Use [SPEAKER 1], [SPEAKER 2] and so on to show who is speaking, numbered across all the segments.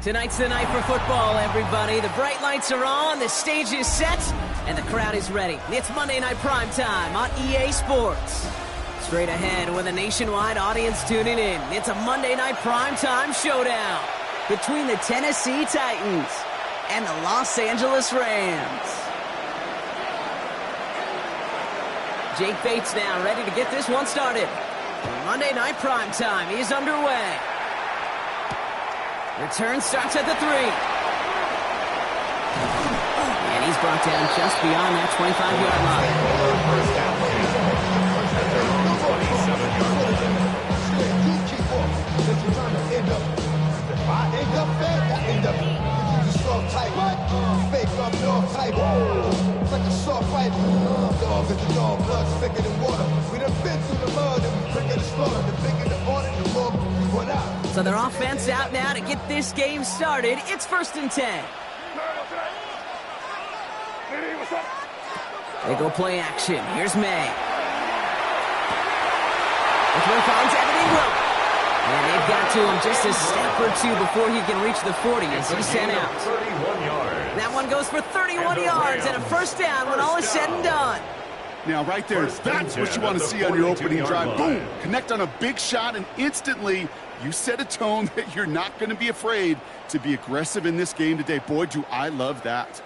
[SPEAKER 1] Tonight's the night for football, everybody. The bright lights are on, the stage is set, and the crowd is ready. It's Monday Night Primetime on EA Sports. Straight ahead with a nationwide audience tuning in, it's a Monday Night Primetime showdown between the Tennessee Titans and the Los Angeles Rams. Jake Bates now ready to get this one started. Monday Night Primetime is underway. Return starts at the 3. And he's brought down just beyond that 25-yard line. So their offense out now to get this game started. It's 1st and 10. They go play action. Here's May. The throw finds Evan Ingram. And they've got to him just a step or two before he can reach the 40 as he's sent out. That one goes for 31 yards and a first down when all is said and done.
[SPEAKER 2] Now, right there, that's what you want to see on your opening drive. Boom! Connect on a big shot, and instantly you set a tone that you're not going to be afraid to be aggressive in this game today. Boy, do I love that.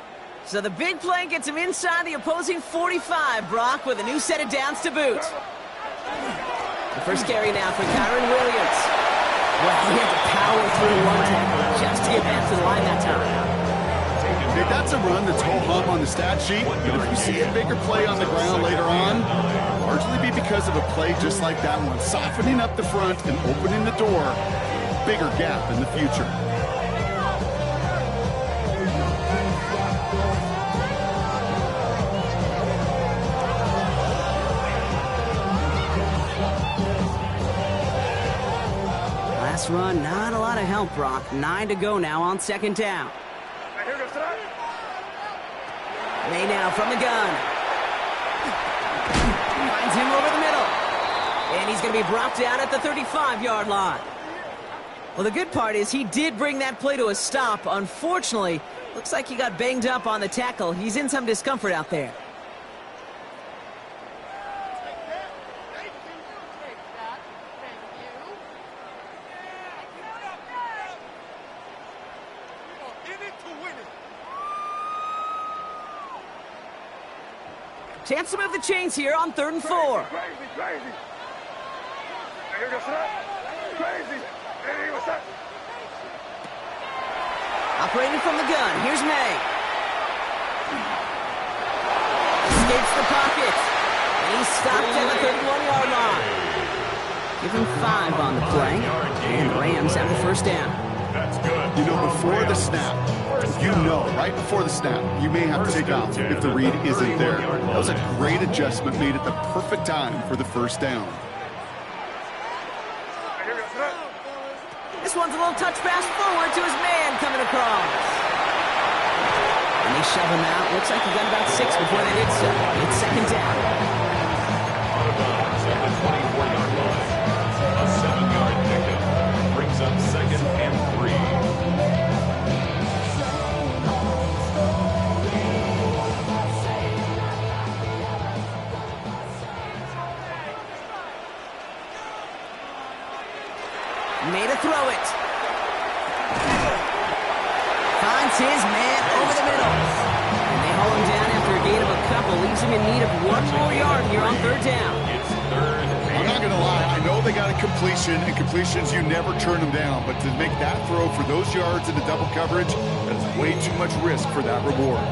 [SPEAKER 1] So the big play gets him inside the opposing 45, Brock, with a new set of downs to boot. The first carry now for Kyron Williams. Well, he had to power through one tackle just to get back to the line that time.
[SPEAKER 2] Hey, that's a run that's ho-hum on the stat sheet, but if you see a bigger play on the ground later on, largely be because of a play just like that one, softening up the front and opening the door, bigger gap in the future.
[SPEAKER 1] Last run, not a lot of help, Brock. 9 to go now on 2nd down. May now from the gun. Finds him over the middle. And he's going to be brought down at the 35-yard line. Well, the good part is he did bring that play to a stop. Unfortunately, looks like he got banged up on the tackle. He's in some discomfort out there. Chance to move the chains here on 3rd and 4. Operating from the gun, here's May. Escapes the pocket. And he's stopped at the 31-yard line. Give him 5 on the play. And the Rams have the first down.
[SPEAKER 2] You know, before the snap, right before the snap, you may have to take off if the read isn't there. That was a great adjustment made at the perfect time for the first down.
[SPEAKER 1] This one's a little touch pass forward to his man coming across. And they shove him out. Looks like he got about 6 before they did so. It's second down.
[SPEAKER 3] Out of bounds at the 24-yard line. A 7-yard pickup brings up 2nd and 3.
[SPEAKER 1] Made a throw it. Finds his man over the middle. And they hold him down after a gain of a couple. Leaves him in need of 1 more yard here on 3rd down.
[SPEAKER 3] It's 3rd.
[SPEAKER 2] I'm not going to lie. I know they got a completion, and completions, you never turn them down. But to make that throw for those yards into double coverage, that is way too much risk for that reward.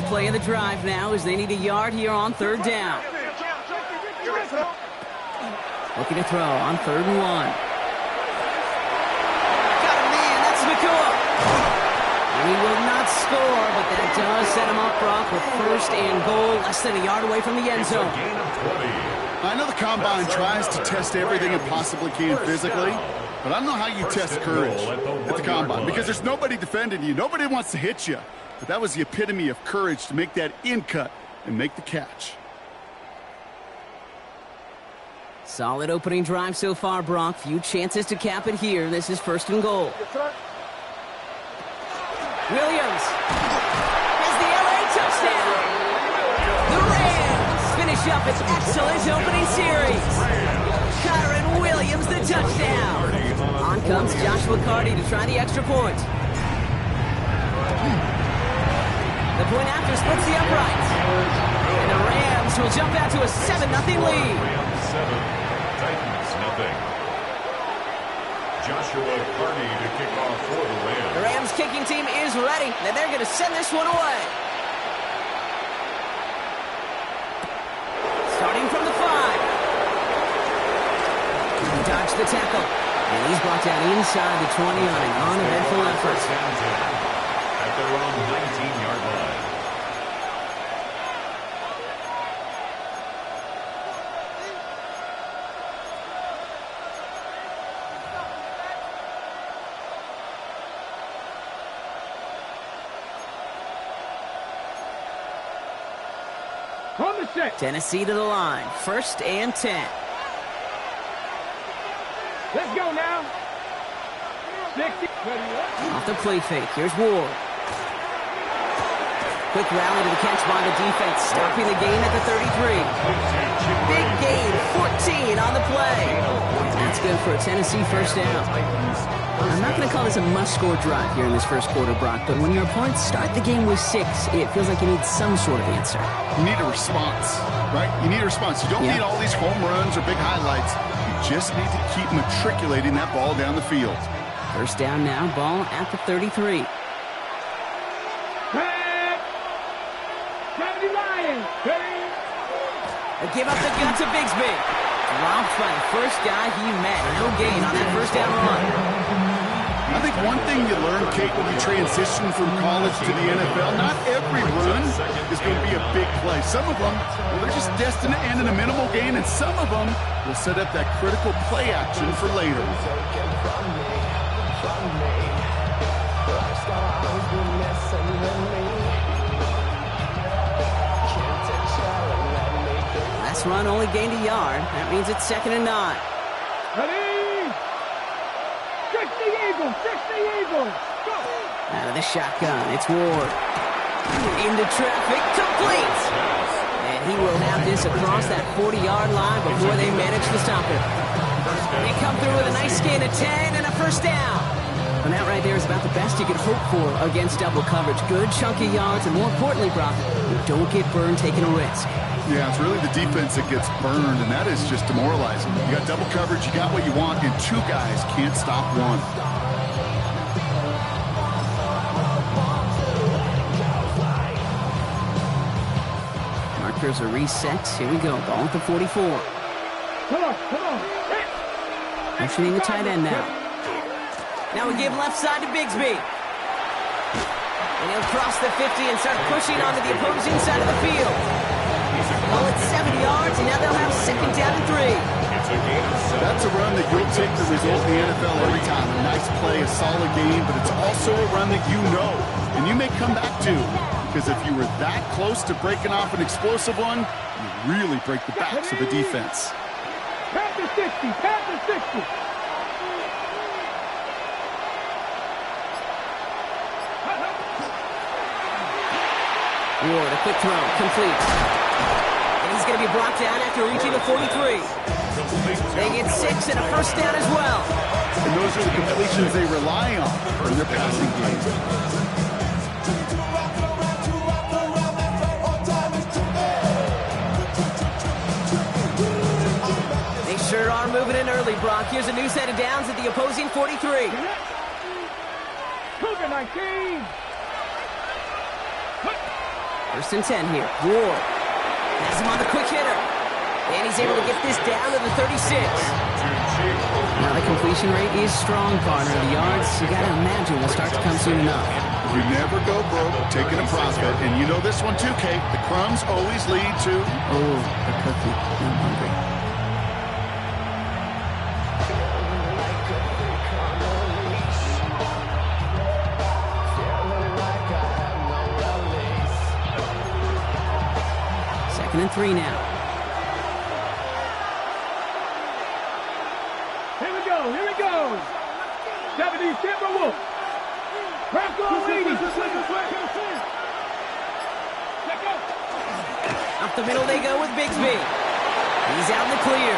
[SPEAKER 1] Play of the drive now as they need a yard here on 3rd down. Looking to throw on 3rd and 1. Got a man, that's Nakua. And he will not score, but that does set him up, Brock, with 1st and goal, less than a yard away from the end zone.
[SPEAKER 2] I know the Combine tries to test everything it possibly can physically, but I don't know how you test courage at the Combine because there's nobody defending you. Nobody wants to hit you. But that was the epitome of courage to make that in cut and make the catch.
[SPEAKER 1] Solid opening drive so far, Brock. Few chances to cap it here. This is 1st and goal. Williams has the LA touchdown. The Rams finish up its excellent opening series. Kyron Williams the touchdown. On comes Joshua Carty to try the extra point. The point after splits the uprights. And the Rams will jump out to a 7-0 lead.
[SPEAKER 3] Rams 7, Titans nothing. Joshua Carty to kick off for the Rams.
[SPEAKER 1] The Rams kicking team is ready, and they're going to send this one away. Starting from the 5. He dodged the tackle. And he's brought down inside the 20 on an uneventful effort.
[SPEAKER 3] At their own 19-yard line.
[SPEAKER 1] Tennessee to the line. 1st and 10.
[SPEAKER 4] Let's go now. 60.
[SPEAKER 1] Off the play fake. Here's Ward. Quick rally to the catch by the defense, stopping the gain at the 33. Big gain, 14 on the play. That's good for a Tennessee 1st down. I'm not going to call this a must-score drive here in this 1st quarter, Brock, but when your opponents start the game with 6, it feels like you need some sort of answer.
[SPEAKER 2] You need a response, right? You need a response. You don't need all these home runs or big highlights. You just need to keep matriculating that ball down the field.
[SPEAKER 1] 1st down now, ball at the 33. Give up the gun to Bigsby. Dropped by the first guy he met. No gain on that 1st down run.
[SPEAKER 2] I think one thing you learn, Kate, when you transition from college to the NFL, not every run is going to be a big play. Some of them, well, they're just destined to end in a minimal gain, and some of them will set up that critical play action for later.
[SPEAKER 1] Last run only gained a yard. That means it's 2nd and 9.
[SPEAKER 4] Ready? 60 Eagles, 60 Eagles. Go.
[SPEAKER 1] Out of the shotgun, it's Ward. Into traffic, complete. And he will have this across that 40-yard line before they manage to stop him. They come through with a nice gain of 10 and a 1st down. And that right there is about the best you could hope for against double coverage. Good chunky yards, and more importantly, Brock, you don't get burned taking a risk.
[SPEAKER 2] Yeah, it's really the defense that gets burned, and that is just demoralizing. You got double coverage, you got what you want, and two guys can't stop one.
[SPEAKER 1] Markers are reset. Here we go. Ball at the 44.
[SPEAKER 4] Come on.
[SPEAKER 1] Motioning the tight end now. Now we give left side to Bigsby. And he'll cross the 50 and start pushing onto the opposing side of the field. Well, it's 70 yards, and now they'll have second down and 3.
[SPEAKER 2] That's a run that you'll take the result in the NFL every time. A nice play, a solid game, but it's also a run that you know, and you may come back to. Because if you were that close to breaking off an explosive one, you really break the backs of the defense.
[SPEAKER 4] Pat the 60, pat the 60.
[SPEAKER 1] Ward, a quick throw, complete. And he's going to be brought down after reaching the 43. They get 6 and a first down as well.
[SPEAKER 2] And those are the completions they rely on in their passing game.
[SPEAKER 1] They sure are moving in early, Brock. Here's a new set of downs at the opposing 43.
[SPEAKER 4] Cougar 19.
[SPEAKER 1] First and 10 here. Ward has him on the quick hitter. And he's able to get this down to the 36. Now the completion rate is strong, partner. The yards, you got to imagine, will start to come soon enough.
[SPEAKER 2] You never go broke taking a profit. And you know this one too, Kate. The crumbs always lead to...
[SPEAKER 1] Oh, the cookie. I'm hungry. Second and 3 now.
[SPEAKER 4] Here we go. 70 Timberwolves. Bronco ladies.
[SPEAKER 1] Up the middle they go with Bigsby. He's out in the clear.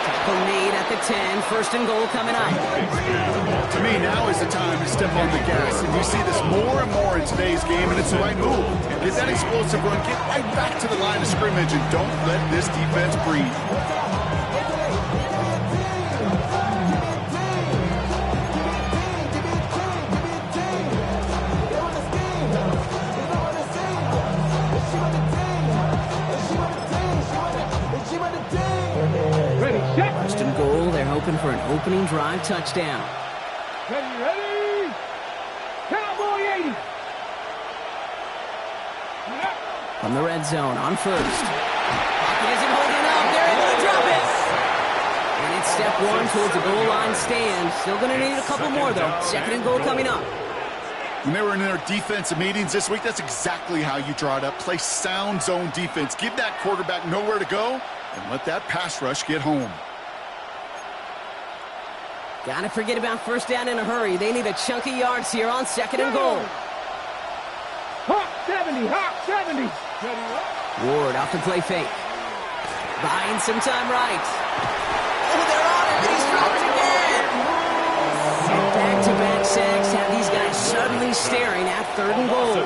[SPEAKER 1] Tackle made at the 10. First and goal coming up.
[SPEAKER 2] To me, now is the time to step on the gas. And you see this more and more in today's game, and it's the right move. Get that explosive run. Get right back to the line of scrimmage, and don't let this defense breathe.
[SPEAKER 1] First and goal, they're hoping for an opening drive touchdown.
[SPEAKER 4] Ready. Cowboy 80.
[SPEAKER 1] From the red zone on first. Pocket isn't holding up. They're able to drop it. And it's step 1 towards the goal line stand. Still going to need a couple more, though. Second and goal coming up.
[SPEAKER 2] When they were in their defensive meetings this week, that's exactly how you draw it up. Play sound zone defense. Give that quarterback nowhere to go, and let that pass rush get home.
[SPEAKER 1] Gotta forget about first down in a hurry. They need a chunk of yards here on second and goal.
[SPEAKER 4] Hawk 70.
[SPEAKER 1] Ward off the play fake. Buying some time right. Oh, they're on him, and he's dropped again. Back-to-back sacks have these guys suddenly staring at third and goal.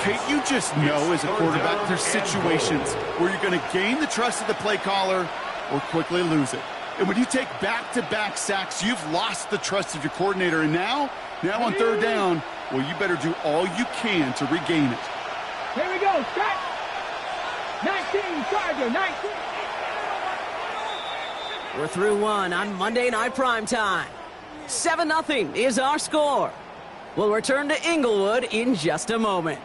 [SPEAKER 2] Kate, you just know as a quarterback there's situations where you're going to gain the trust of the play caller or quickly lose it. And when you take back-to-back sacks, you've lost the trust of your coordinator. And now on third down, well, you better do all you can to regain it.
[SPEAKER 4] Here we go. Set. 19, Charger, 19.
[SPEAKER 1] We're through one on Monday Night Primetime. 7-0 is our score. We'll return to Inglewood in just a moment.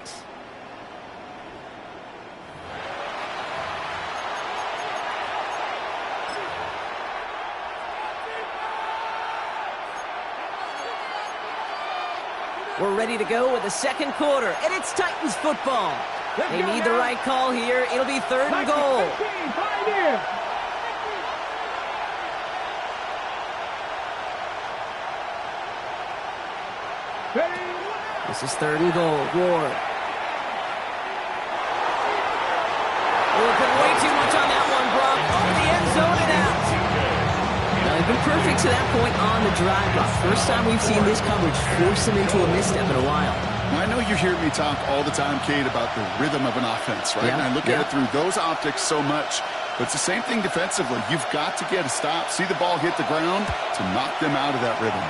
[SPEAKER 1] We're ready to go with the second quarter, and it's Titans football. They need the right call here. It'll be third and goal. This is third and goal. Ward. We're putting way too much on that one, Brock. Over the end zone and out. Now, they've been perfect to that point on the drive, Brock. First time we've seen this coverage force them into a misstep in a while.
[SPEAKER 2] I know you hear me talk all the time, Kate, about the rhythm of an offense, right?
[SPEAKER 1] Yeah,
[SPEAKER 2] And I look at it through those optics so much. But it's the same thing defensively. You've got to get a stop, see the ball hit the ground to knock them out of that rhythm.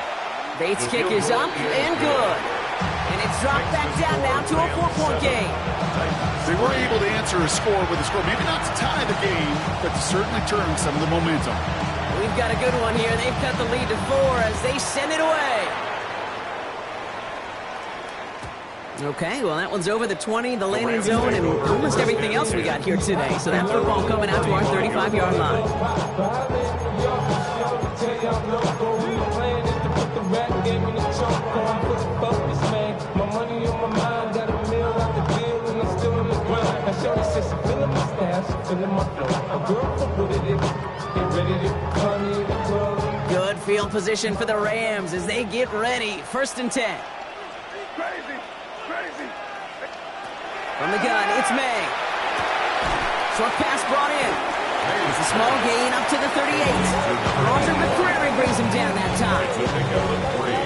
[SPEAKER 1] Bates' kick is up and good. And it's dropped back down now to a 4-point game.
[SPEAKER 2] They were able to answer a score with a score, maybe not to tie the game, but to certainly turn some of the momentum.
[SPEAKER 1] We've got a good one here. They've cut the lead to 4 as they send it away. Okay, well, that one's over the 20, the landing zone, and almost everything else we got here today. So that football coming out to our 35-yard line. Good field position for the Rams as they get ready. 1st and 10. From the gun, it's May. Short pass brought in. It's a small gain up to the 38. Roger McCreary brings him down that time.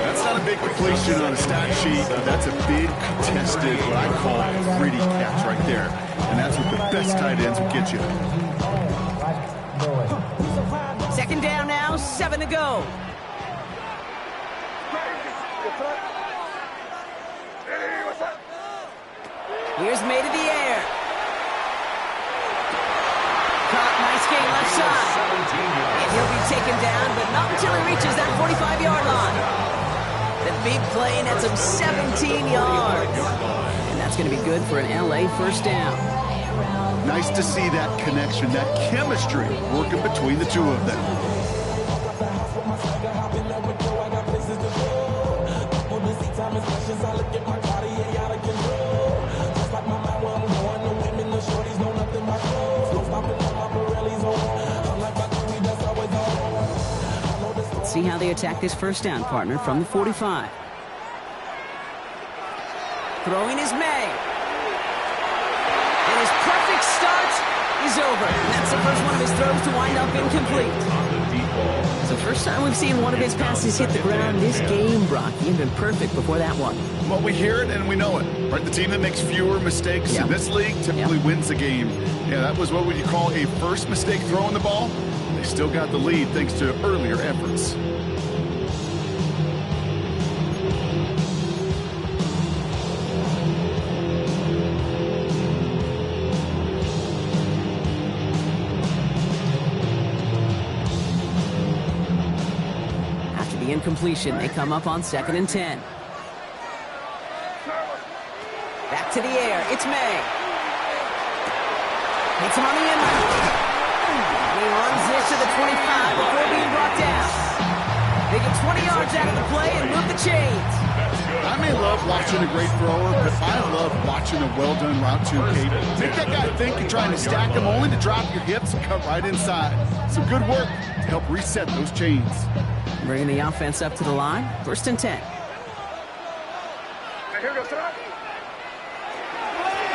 [SPEAKER 2] That's not a big completion on a stat sheet. That's a big contested, what I call a gritty catch right there. And that's what the best tight ends will get you.
[SPEAKER 1] 2nd down now, 7 to go. Here's May to the air. Caught, nice gain left side. And he'll be taken down, but not until he reaches that 45-yard line. The big play nets him 17 yards. And that's going to be good for an LA 1st down.
[SPEAKER 2] Nice to see that connection, that chemistry working between the two of them.
[SPEAKER 1] Let's see how they attack this 1st down, partner, from the 45. Throwing is May. And his perfect start is over. And that's the first one of his throws to wind up incomplete. It's the first time we've seen one of his passes hit the ground this game, Brock. He had been perfect before that one.
[SPEAKER 2] Well, we hear it and we know it. Right? The team that makes fewer mistakes in this league typically wins the game. Yeah, that was what would you call a first mistake throwing the ball. They still got the lead thanks to earlier efforts.
[SPEAKER 1] Incompletion. They come up on 2nd and 10. Back to the air. It's May. It's on the end. He runs this to the 25 before being brought down. They get 20 yards out of the play and move the chains.
[SPEAKER 2] I may love watching a great thrower, but I love watching a well-done route too, Kate. Make that guy think you're trying to stack him only to drop your hips and cut right inside. Some good work to help reset those chains.
[SPEAKER 1] Bringing the offense up to the line. 1st and 10.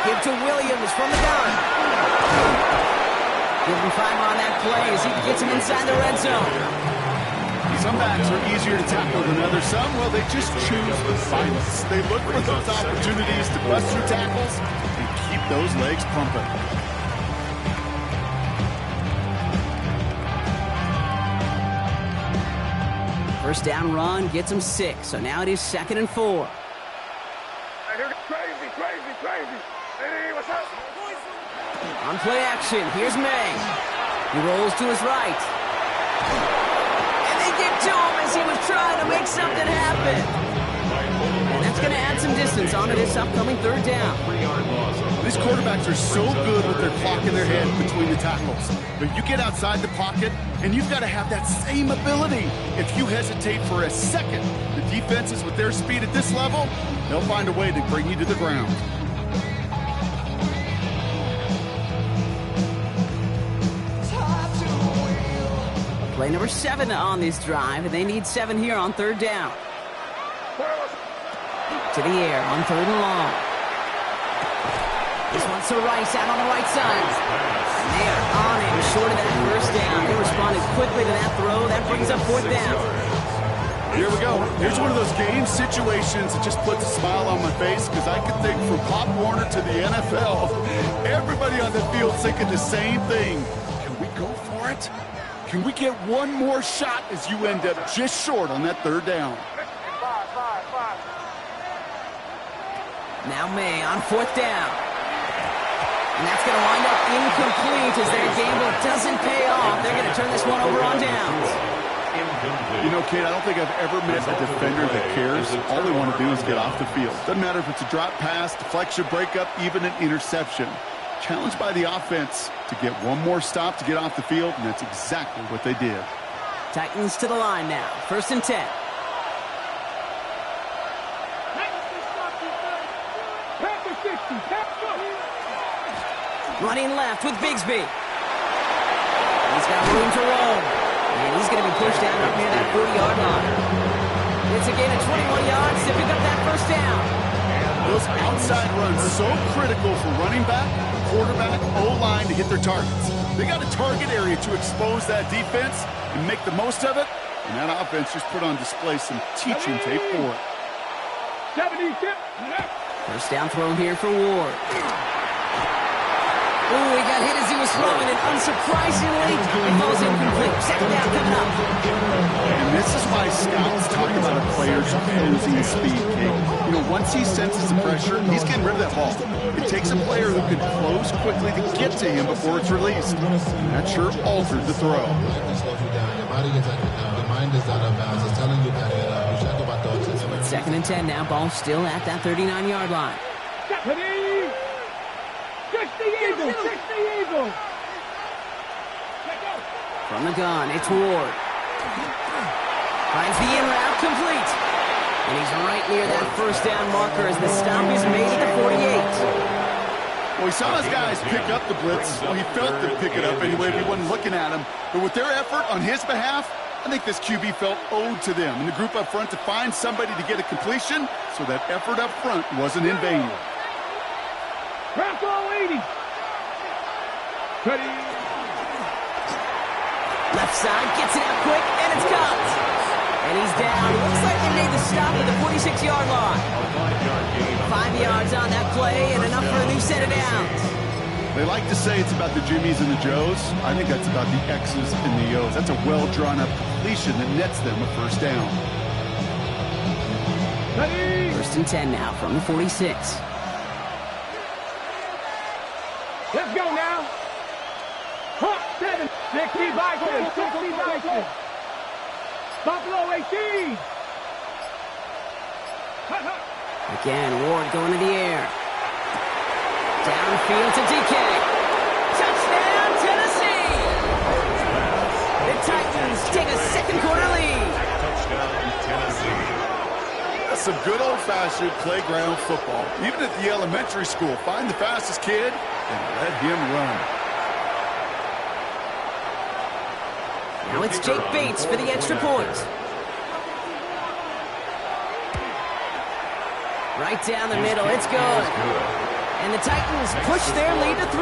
[SPEAKER 1] Give to Williams from the gun. Give him 5 on that play as he gets him inside the red zone.
[SPEAKER 2] Some backs are easier to tackle than others. Some, well, they just choose violence. They look for those opportunities to bust through tackles and keep those legs pumping.
[SPEAKER 1] First down run gets him 6, so now it is 2nd and 4. On play action, here's May. He rolls to his right. And they get to him as he was trying to make something happen. And that's going to add some distance onto this upcoming 3rd down.
[SPEAKER 2] These quarterbacks are so good with their clock in their head between the tackles. But you get outside the pocket, and you've got to have that same ability. If you hesitate for a second, the defenses with their speed at this level, they'll find a way to bring you to the ground.
[SPEAKER 1] Play number 7 on this drive, and they need 7 here on 3rd down. To the air on 3rd and long. This one's to Rice out on the right side. And they are on him short of that 1st down. They responded quickly to that throw. That brings up 4th down.
[SPEAKER 2] Here we go. Here's one of those game situations that just puts a smile on my face because I can think from Pop Warner to the NFL, everybody on the field thinking the same thing. Can we go for it? Can we get one more shot as you end up just short on that third down?
[SPEAKER 1] Now May on fourth down. And that's going to wind up incomplete as their gamble doesn't pay off. They're going to turn this one over on downs.
[SPEAKER 2] You know, Kate, I don't think I've ever met a defender that cares. All they want to do is get off the field. Doesn't matter if it's a drop pass, deflection, breakup, even an interception. Challenged by the offense to get one more stop to get off the field, and that's exactly what they did.
[SPEAKER 1] Titans to the line now. 1st and 10. Running left with Bigsby. He's got room to roam. And he's going to be pushed down up near that 40-yard line. It's a gain of 21 yards to pick up that first down.
[SPEAKER 2] Those outside runs so critical for running back, quarterback, O-line to hit their targets. They got a target area to expose that defense and make the most of it. And that offense just put on display some teaching tape for it.
[SPEAKER 4] 76.
[SPEAKER 1] First down throw here for Ward. Ooh, he got hit as he was throwing, and unsurprisingly, it falls incomplete. Second down coming up.
[SPEAKER 2] And this is why scouts talk about a player's closing speed, Kate. You know, once he senses the pressure, he's getting rid of that ball. It takes a player who can close quickly to get to him before it's released. And that sure altered the throw.
[SPEAKER 1] It's 2nd and 10 now. Ball still at that 39-yard line. From the gun, it's Ward. Finds the in route complete. And he's right near that first down marker as the stop is made at the 48.
[SPEAKER 2] Well, he saw his guys pick up the blitz. Well, he felt them pick it up anyway if he wasn't looking at him. But with their effort on his behalf, I think this QB felt owed to them and the group up front to find somebody to get a completion, so that effort up front wasn't in vain.
[SPEAKER 4] Craft all 80. Ready.
[SPEAKER 1] Left side, gets it out quick, and it's caught. And he's down. Looks like they made the stop at the 46-yard line. 5 yards on that play and enough for a new set of downs.
[SPEAKER 2] They like to say it's about the Jimmies and the Joes. I think that's about the X's and the O's. That's a well-drawn-up completion that nets them a first down.
[SPEAKER 4] Ready.
[SPEAKER 1] 1st and 10 now from the 46.
[SPEAKER 4] Let's go now. Pump 7. 60 by 10. 60 by 10. Buffalo 18.
[SPEAKER 1] Again, Ward going to the air. Downfield to DK. Touchdown, Tennessee! The Titans take a second-quarter lead.
[SPEAKER 3] Touchdown, Tennessee.
[SPEAKER 2] That's some good old-fashioned playground football. Even at the elementary school, find the fastest kid and let him run.
[SPEAKER 1] Now it's Jake Bates for the extra point. Right down the middle, it's good. And the Titans push their lead to 3.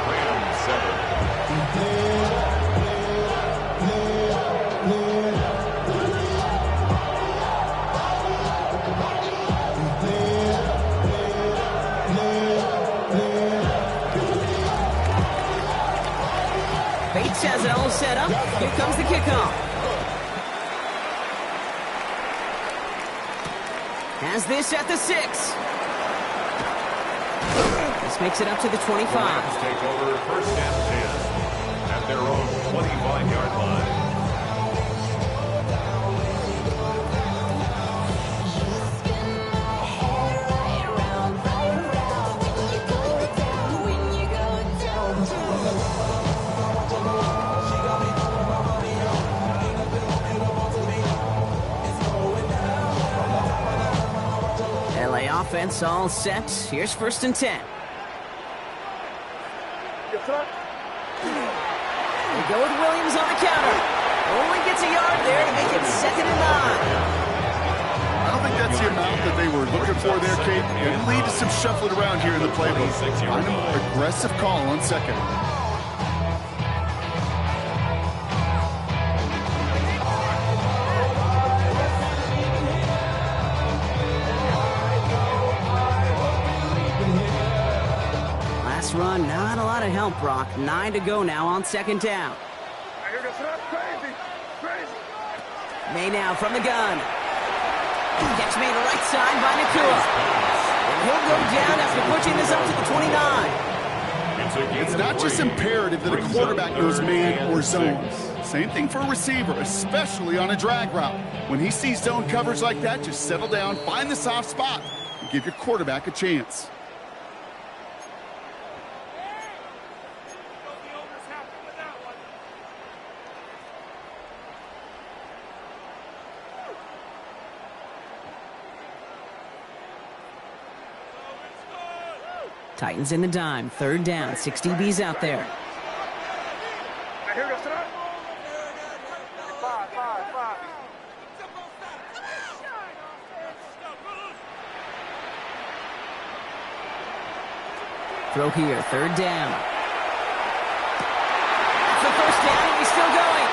[SPEAKER 3] Rams 7.
[SPEAKER 1] Bates has it all set up. Here comes the kickoff. Has this at the 6. This makes it up to the 25.
[SPEAKER 3] The Rams take over 1st and 10 at their own 25-yard line.
[SPEAKER 1] Offense all set. Here's 1st and 10. They go with Williams on the counter. Only gets a yard there to make it 2nd and 9.
[SPEAKER 2] I don't think that's the amount that they were looking for there, Kate. It lead to some shuffling around here in the playbook. Find a more aggressive call on 2nd.
[SPEAKER 1] lot of help, Brock. 9 to go now on second down. May now from the gun. Catch made right side by Nakua. And he'll go down after pushing this up to the 29.
[SPEAKER 2] It's not just imperative that a quarterback goes man or zone. Same thing for a receiver, especially on a drag route. When he sees zone coverage like that, just settle down, find the soft spot, and give your quarterback a chance.
[SPEAKER 1] Titans in the dime. Third down. 6 DBs out there. Throw here. Third down. That's the first down, and he's still going.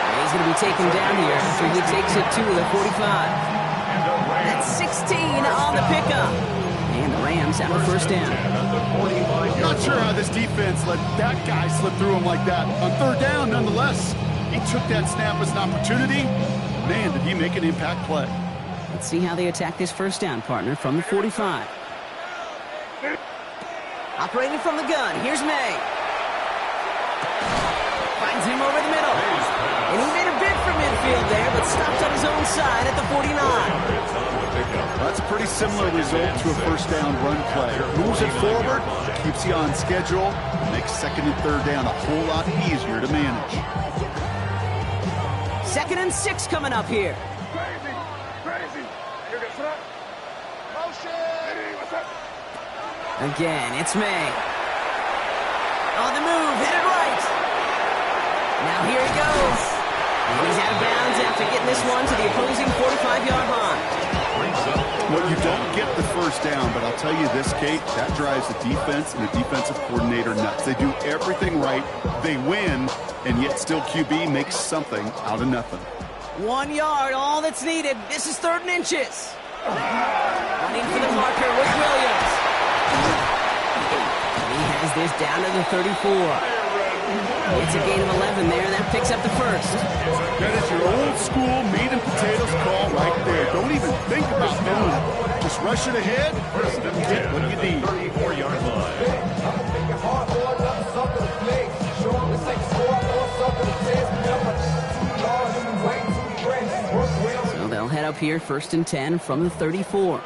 [SPEAKER 1] And he's going to be taken down here after he takes it to the 45. That's 16 on the pickup. And the Rams have a first down.
[SPEAKER 2] Not sure how this defense let that guy slip through him like that. On third down, nonetheless, he took that snap as an opportunity. Man, did he make an impact play.
[SPEAKER 1] Let's see how they attack this first down, partner, from the 45. Operating from the gun, here's May. Finds him over the middle. And he made a bid for midfield there, but stopped on his own side at the 49.
[SPEAKER 2] That's a pretty similar result to a first down run play. Moves it forward, keeps you on schedule, makes second and third down a whole lot easier to manage.
[SPEAKER 1] 2nd and 6 coming up here. Again, it's May. On the move, headed right. Now here he goes. And he's out of bounds after getting this one to the opposing 45-yard line.
[SPEAKER 2] Well, you don't get the first down, but I'll tell you this, Kate, that drives the defense and the defensive coordinator nuts. They do everything right, they win, and yet still QB makes something out of nothing.
[SPEAKER 1] 1 yard, all that's needed. This is 3rd and inches. Running for the marker with Williams. And he has this down to the 34. It's a gain of 11 there. That picks up the first.
[SPEAKER 2] That is your old school meat and potatoes call right there. Don't even think about throwing. Just rush it ahead and get what you need.
[SPEAKER 3] 34-yard line.
[SPEAKER 1] So they'll head up here, 1st and 10 from the 34.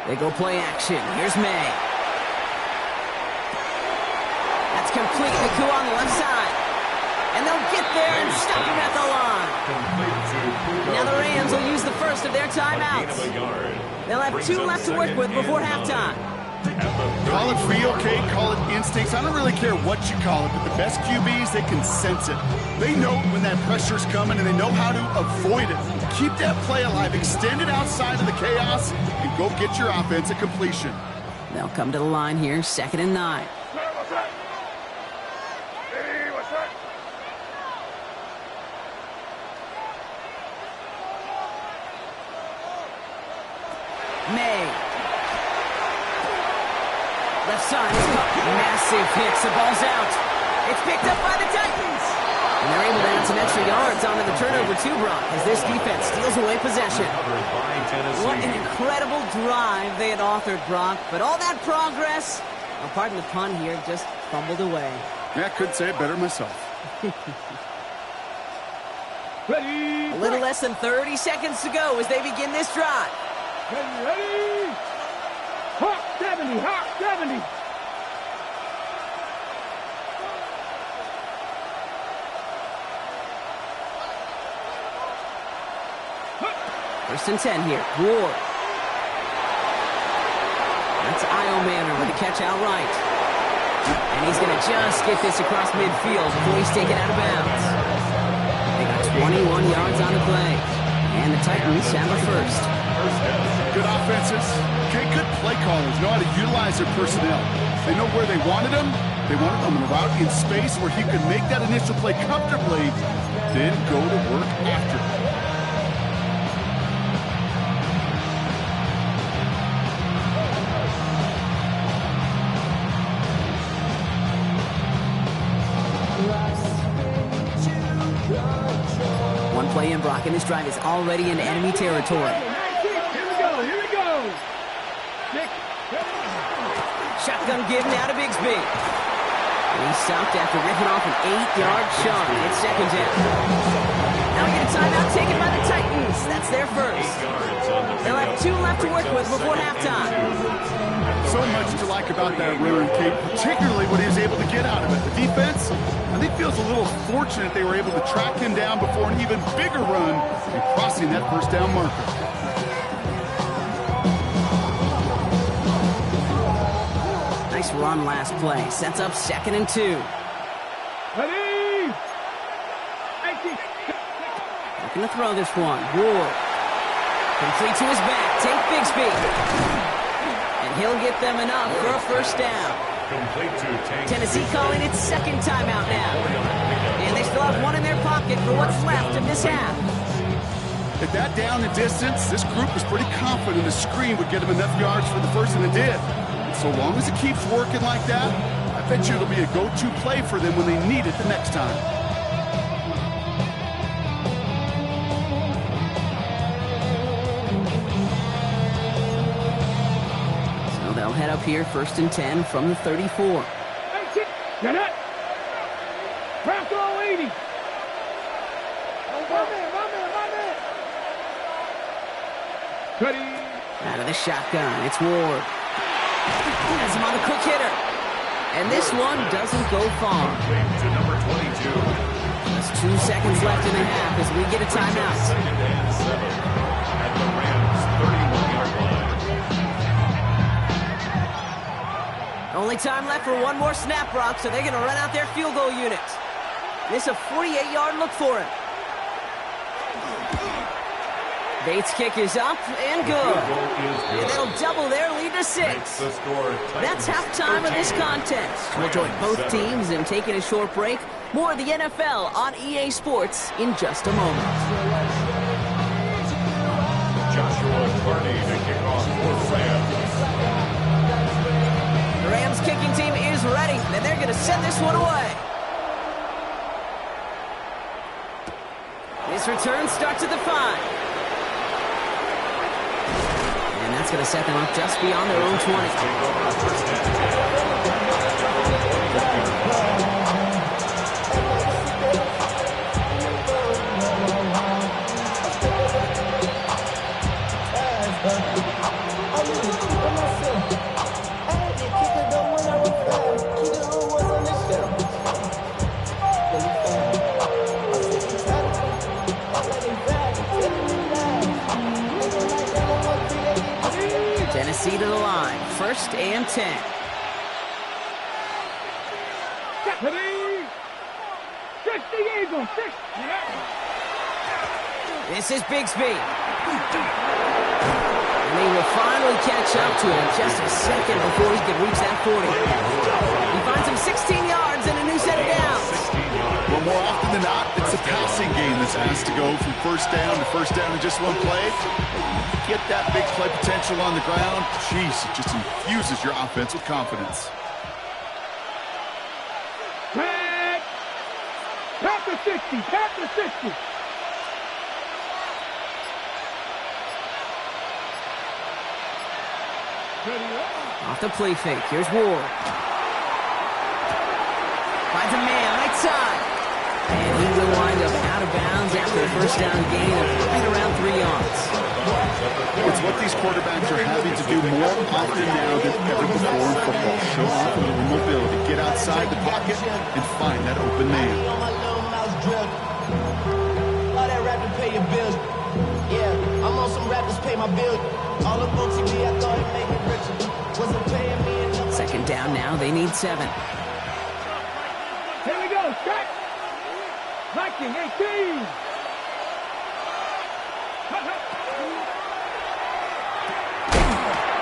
[SPEAKER 1] They go play action. Here's May. That's complete. Nakua on the left side. And they'll get there and stop him at the line. Now the Rams will use the first of their timeouts. They'll have 2 left to work with before halftime.
[SPEAKER 2] Call it feel, Kate, call it instincts. I don't really care what you call it, but the best QBs, they can sense it. They know when that pressure's coming, and they know how to avoid it. Keep that play alive. Extend it outside of the chaos, and go get your offense at completion.
[SPEAKER 1] They'll come to the line here, 2nd and 9. May. Left side is caught. Massive hits. The ball's out. It's picked up by the Titans. And they're able to add some extra yards onto the turnover too, Brock, as this defense steals away possession. What an incredible drive they had authored, Brock. But all that progress, pardon the pun here, just fumbled away.
[SPEAKER 2] Yeah, I couldn't say it better myself.
[SPEAKER 1] A little less than 30 seconds to go as they begin this drive.
[SPEAKER 4] Ready? Hot 70, hot 70.
[SPEAKER 1] First and 10 here. Ward. That's Io Manor with the catch outright. And he's going to just get this across midfield before he's taken out of bounds. They got 21 yards on the play. And the Titans have a first.
[SPEAKER 2] Good offenses. Okay, good play callers. Know how to utilize their personnel. They know where they wanted them. They wanted them in a route in space where he could make that initial play comfortably, then go to work after.
[SPEAKER 1] man, Brock, and this drive is already in enemy territory.
[SPEAKER 4] Here we go.
[SPEAKER 1] Shotgun give now to Bigsby. And he's stopped after ripping off an 8-yard chunk. It's second down. Now we get a timeout taken by the Titans. That's their first. They'll have 2 left to work with before halftime.
[SPEAKER 2] So much to like about that run, Kate, particularly what he was able to get out of it. The defense, I think, feels a little fortunate they were able to track him down before an even bigger run and crossing that first down marker.
[SPEAKER 1] Nice run last play. Sets up 2nd and 2.
[SPEAKER 4] Ready?
[SPEAKER 1] Looking to throw this one. Ward. Complete to his back. Take Bigsby. And he'll get them enough for a first down. Tennessee calling its second timeout now. And they still have 1 in their pocket for what's left of this half.
[SPEAKER 2] At that down and distance, this group was pretty confident the screen would get them enough yards for the first, and it did. So long as it keeps working like that, I bet you it'll be a go-to play for them when they need it the next time.
[SPEAKER 1] So they'll head up here, 1st and 10 from the 34.
[SPEAKER 4] Get it. Crack all 80. Ready.
[SPEAKER 1] Out of the shotgun, it's Ward. Has him on a quick hitter. And this one doesn't go far.
[SPEAKER 3] To number 22.
[SPEAKER 1] Just 2 seconds left in the half as we get a timeout.
[SPEAKER 3] 2nd and 7 at the Rams' 31-yard line.
[SPEAKER 1] Only time left for 1 more snap, Brock, so they're going to run out their field goal unit. This is a 48-yard look for him. Bates' kick is up and good. And that'll double their lead to 6. That's halftime of this contest. We'll join both teams in taking a short break. More of the NFL on EA Sports in just a moment.
[SPEAKER 3] Joshua Carney to kick off for Rams.
[SPEAKER 1] The Rams kicking team is ready, and they're going to send this one away. This return starts at the 5. And that's going to set them up just beyond their own 20. Tennessee to the line, 1st and 10. This is Bigsby. And he will finally catch up to him just a second before he can reach that 40. He finds him 16 yards and a new set of downs.
[SPEAKER 2] Well, more often than not, it's a passing game that's asked to go from first down in just 1 play. Get that big play potential on the ground. Jeez, it just infuses your offense with confidence.
[SPEAKER 4] Tap the 60. Tap the 60.
[SPEAKER 1] Off the play fake. Here's Ward. Finds a man right side. And he will wind up out of bounds after a first down gain of right around 3 yards.
[SPEAKER 2] It's what these quarterbacks are having to do more often now than ever before in football. Show off a little mobility, get outside the pocket, and find that open man.
[SPEAKER 5] All that rapping pay your bills. Yeah, I'm on some rappers pay my bills. All the folks in me, I thought it made me richer. Wasn't paying me enough.
[SPEAKER 1] 2nd down now, they need 7.
[SPEAKER 4] Here we go, strike. Viking 18.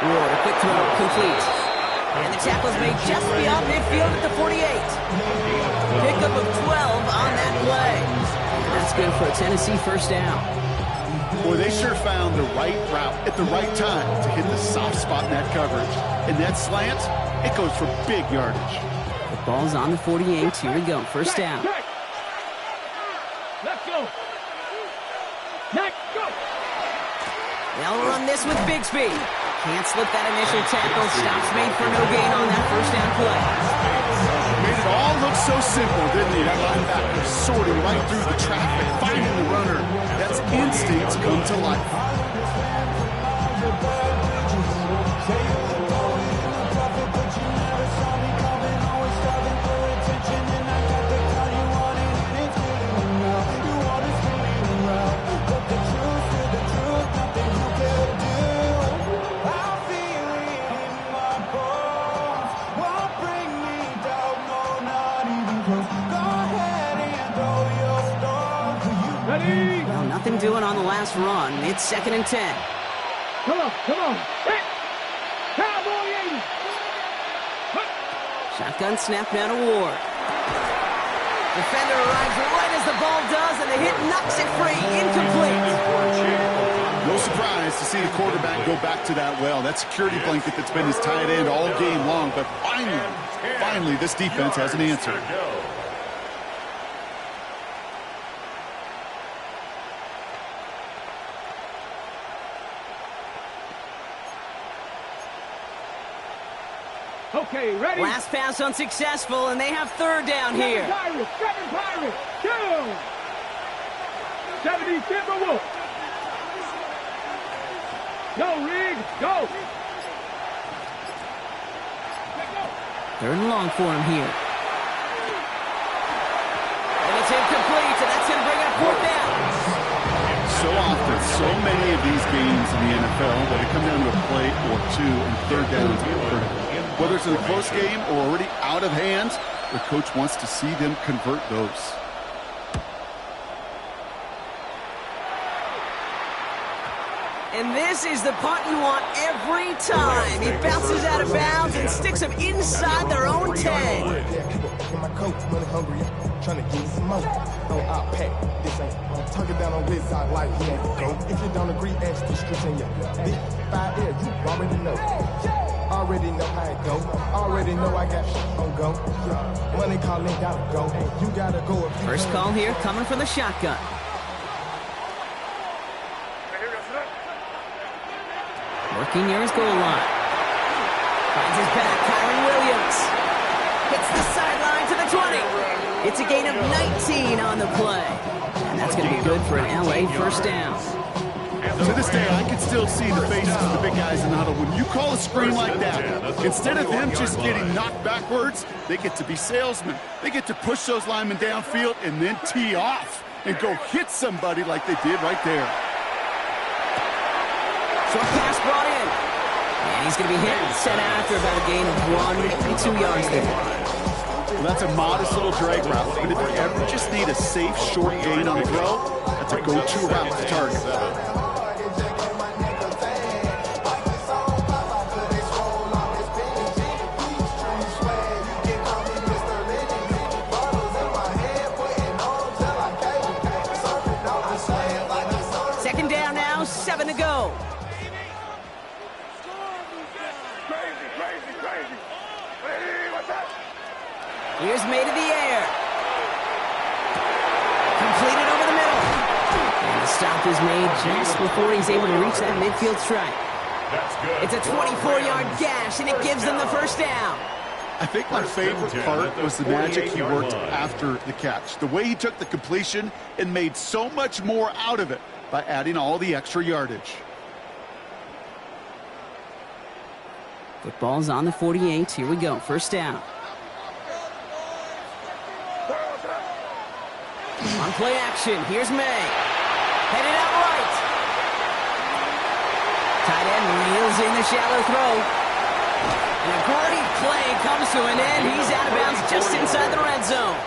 [SPEAKER 1] Ward, a quick throw, complete. And the tackle's made just beyond midfield at the 48. Pickup of 12 on that play. And that's good for a Tennessee first down.
[SPEAKER 2] Boy, they sure found the right route at the right time to hit the soft spot in that coverage. And that slant, it goes for big yardage.
[SPEAKER 1] The ball's on the 48. Here we go, first down.
[SPEAKER 4] Let's go.
[SPEAKER 1] They'll run this with big speed. Can't slip that initial tackle. Stops made for no gain on that first down play.
[SPEAKER 2] Made it all look so simple, didn't he? That linebacker sorting right through the traffic, finding the runner. That's instincts come to life.
[SPEAKER 1] Well, nothing doing on the last run. It's 2nd and 10.
[SPEAKER 4] Come on, come on. Hit. Cowboy 80.
[SPEAKER 1] Shotgun snap now to Ward. Defender arrives right as the ball does, and the hit knocks it free. Incomplete.
[SPEAKER 2] No surprise to see the quarterback go back to that well. That security blanket that's been his tight end all game long. But finally, this defense has an answer.
[SPEAKER 4] Okay, ready?
[SPEAKER 1] Last pass unsuccessful, and they have 3rd down here.
[SPEAKER 4] Seven Pirates. Down. 70 Timberwolves. Go, Reed. Go.
[SPEAKER 1] 3rd and long for him here. And it's incomplete, and that's going to bring up 4th down.
[SPEAKER 2] So often, so many of these games in the NFL that it come down to a play or two and 3rd downs. Whether it's in a close game or already out of hand, the coach wants to see them convert those.
[SPEAKER 1] And this is the punt you want every time. He bounces out of bounds and sticks them inside their own 10.
[SPEAKER 6] In my coat, money hungry, trying to get some more. Don't outpack. This ain't I'm tugging down on this side like he ain't go. If you don't agree, ask the streets in your big 5 years, you already know. Already know how it go. Already know I got shit on go. Money calling, gotta go. You gotta go.
[SPEAKER 1] First call here coming from the shotgun. Working near his goal line. Finds his back, Kyron Williams. Hits the sideline to the 20. It's a gain of 19 on the play. And that's going to be good for an LA first down.
[SPEAKER 2] To this day, I can still see the faces of the big guys in the huddle. When you call a screen like that, instead of them just getting knocked backwards, they get to be salesmen. They get to push those linemen downfield and then tee off and go hit somebody like they did right there.
[SPEAKER 1] Short pass brought in. And he's going to be hit and set after about a gain of 1 2 yards there.
[SPEAKER 2] Well, that's a modest little drag route. But if you ever just need a safe, short gain on the throw, that's a go-to route to target.
[SPEAKER 1] Second down now, 7 to go. Here's made in the air. Completed over the middle. And the stop is made just before he's able to reach that midfield strike. It's a 24-yard gash, and it gives them the first down.
[SPEAKER 2] I think my favorite part was the magic he worked after the catch. The way he took the completion and made so much more out of it by adding all the extra yardage.
[SPEAKER 1] Football's on the 48. Here we go. First down. On play action, here's May. Headed out right. Tight end reels in the shallow throw. And a great play comes to an end. He's out of bounds just inside the red zone.